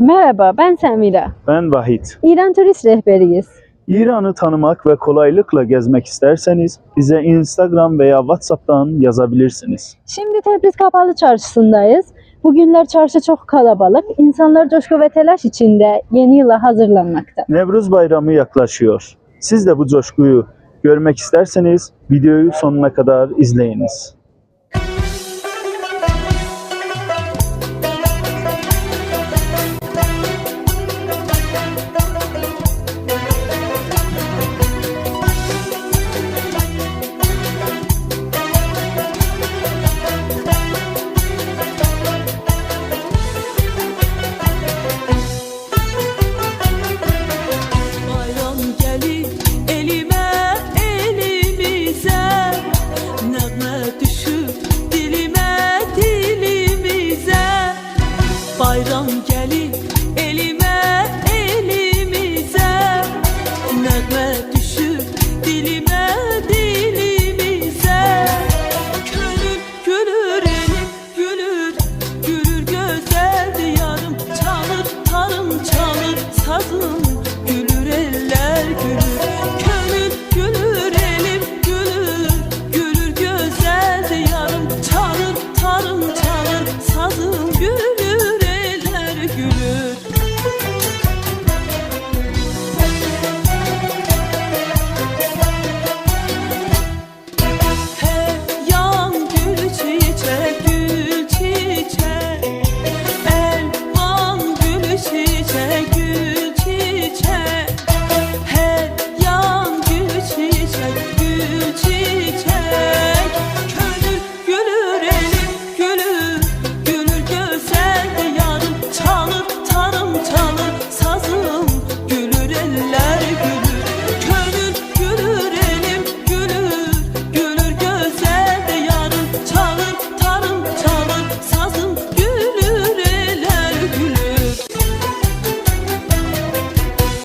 Merhaba, ben Semira. Ben Vahit. İran turist rehberiyiz. İran'ı tanımak ve kolaylıkla gezmek isterseniz bize Instagram veya WhatsApp'tan yazabilirsiniz. Şimdi Tebriz Kapalı Çarşısı'ndayız. Bugünler çarşı çok kalabalık. İnsanlar coşku ve telaş içinde yeni yıla hazırlanmakta. Nevruz Bayramı yaklaşıyor. Siz de bu coşkuyu görmek isterseniz videoyu sonuna kadar izleyiniz. Bayram gelir elime elimize, nəğmə düşür dilimə dilimizə. Bayram gelir elime